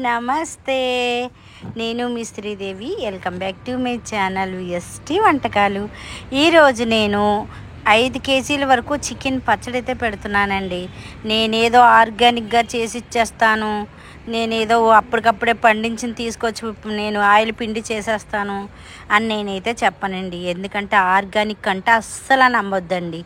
నమస్తే. నేను మీ Sridevi. Welcome back to my channel VST వంటకాలు. ఈరోజు నేను 5 కేజీల వరకు చికెన్ పచ్చడి అయితే పెడుతున్నానండి. నేనేదో ఆర్గానిక్గా చేసి ఇచ్చేస్తాను, నేనేదో అప్పటికప్పుడే పండించి తీసుకొచ్చి నేను ఆయిల్ పిండి చేసేస్తాను అని నేనైతే చెప్పనండి. ఎందుకంటే ఆర్గానిక్ అంటే అస్సలు నమ్మొద్దండి.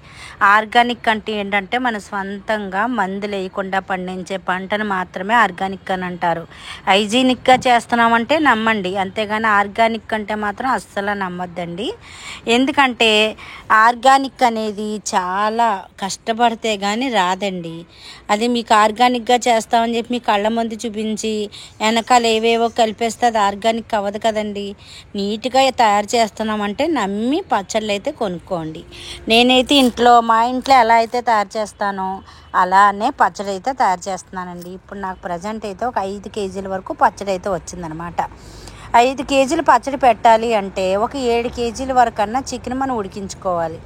ఆర్గానిక్ అంటే ఏంటంటే మన స్వంతంగా మందులు వేయకుండా పండించే పంటను మాత్రమే ఆర్గానిక్ అని అంటారు. హైజీనిక్గా చేస్తున్నామంటే నమ్మండి, అంతేగాని ఆర్గానిక్ అంటే మాత్రం అస్సలు నమ్మొద్దండి. ఎందుకంటే ఆర్గానిక్ అనేది చాలా కష్టపడితే కానీ రాదండి. అది మీకు ఆర్గానిక్గా చేస్తామని చెప్పి మీ కళ్ళ ముందు చూపించి వెనకాల ఏవేవో కలిపేస్తే అది ఆర్గానిక్ అవ్వదు కదండి. నీట్గా తయారు చేస్తున్నామంటే నమ్మి పచ్చళ్ళు అయితే కొనుక్కోండి. నేనైతే మా ఇంట్లో ఎలా అయితే తయారు చేస్తానో అలానే పచ్చడి అయితే తయారు చేస్తున్నానండి. ఇప్పుడు నాకు ప్రజెంట్ అయితే ఒక 5 కేజీల వరకు పచ్చడి అయితే వచ్చిందనమాట. 5 కేజీలు పచ్చడి పెట్టాలి అంటే ఒక 7 కేజీల వరకు అన్నా చికెన్ మనం ఉడికించుకోవాలి.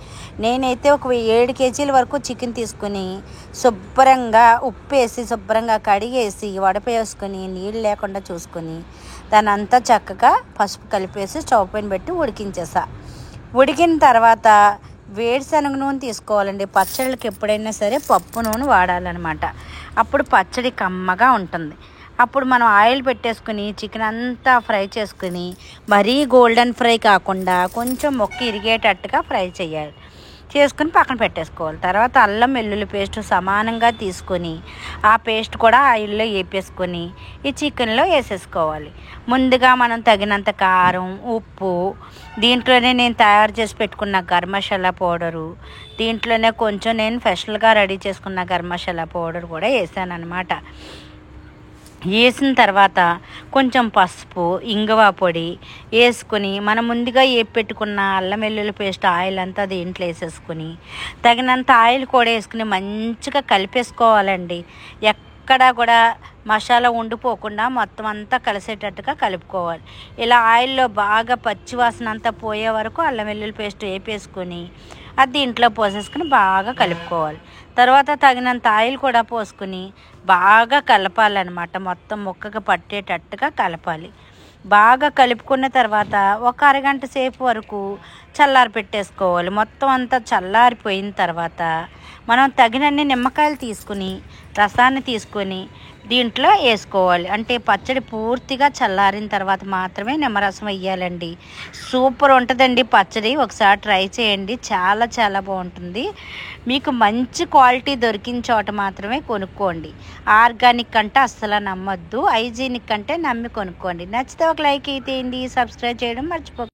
నేనైతే ఒక 7 కేజీల వరకు చికెన్ తీసుకుని శుభ్రంగా ఉప్పేసి శుభ్రంగా కడిగేసి వడపేసుకొని నీళ్ళు లేకుండా చూసుకొని దాన్ని అంతా చక్కగా పసుపు కలిపేసి స్టవ్ పైన పెట్టి ఉడికించేసా. ఉడికిన తర్వాత వేరుశనగ నూనె తీసుకోవాలండి. పచ్చళ్ళకి ఎప్పుడైనా సరే పప్పు నూనె వాడాలన్నమాట. అప్పుడు పచ్చడి కమ్మగా ఉంటుంది. అప్పుడు మనం ఆయిల్ పెట్టేసుకుని చికెన్ అంతా ఫ్రై చేసుకుని మరీ గోల్డెన్ ఫ్రై కాకుండా కొంచెం మొక్క ఇరిగేటట్టుగా ఫ్రై చేయాలి. చేసుకుని పక్కన పెట్టేసుకోవాలి. తర్వాత అల్లం వెల్లుల్లి పేస్ట్ సమానంగా తీసుకొని ఆ పేస్ట్ కూడా ఆయిల్లో వేపేసుకొని ఈ చికెన్లో వేసేసుకోవాలి. ముందుగా మనం తగినంత కారం, ఉప్పు, దీంట్లోనే నేను తయారు చేసి పెట్టుకున్న గరం మసాలా పౌడరు, దీంట్లోనే కొంచెం నేను స్పెషల్గా రెడీ చేసుకున్న గరం మసాలా పౌడర్ కూడా వేసాను అనమాట. వేసిన తర్వాత కొంచెం పసుపు, ఇంగువ పొడి వేసుకొని మనం ముందుగా పెట్టుకున్న అల్లం వెల్లుల్లి పేస్ట్ ఆయిల్ అంతా దీంట్లో వేసేసుకొని తగినంత ఆయిల్ కూడా వేసుకుని మంచిగా కలిపేసుకోవాలండి. ఎక్కడా కూడా మసాలా ఉండిపోకుండా మొత్తం అంతా కలిసేటట్టుగా కలుపుకోవాలి. ఇలా ఆయిల్లో బాగా పచ్చివాసన అంతా పోయే వరకు అల్లం వెల్లుల్లి పేస్ట్ వేపేసుకొని అది దీంట్లో పోసేసుకుని బాగా కలుపుకోవాలి. తర్వాత తగినంత ఆయిల్ కూడా పోసుకుని బాగా కలపాలన్నమాట. మొత్తం ముక్కకు పట్టేటట్టుగా కలపాలి. బాగా కలుపుకున్న తర్వాత ఒక అరగంట సేపు వరకు చల్లారి పెట్టేసుకోవాలి. మొత్తం అంతా చల్లారిపోయిన తర్వాత మనం తగినన్ని నిమ్మకాయలు తీసుకుని రసాన్ని తీసుకొని దీంట్లో వేసుకోవాలి. అంటే పచ్చడి పూర్తిగా చల్లారిన తర్వాత మాత్రమే నిమ్మరసం వేయాలండి. సూపర్ ఉంటుందండి పచ్చడి. ఒకసారి ట్రై చేయండి, చాలా చాలా బాగుంటుంది. మీకు మంచి క్వాలిటీ దొరికిన చోట మాత్రమే కొనుక్కోండి. ఆర్గానిక్ అంటే అస్సలు నమ్మొద్దు, హైజీనిక్ అంటే నమ్మి కొనుక్కోండి. నచ్చితే ఒక లైక్ అయితే సబ్స్క్రైబ్ చేయడం మర్చిపోకండి.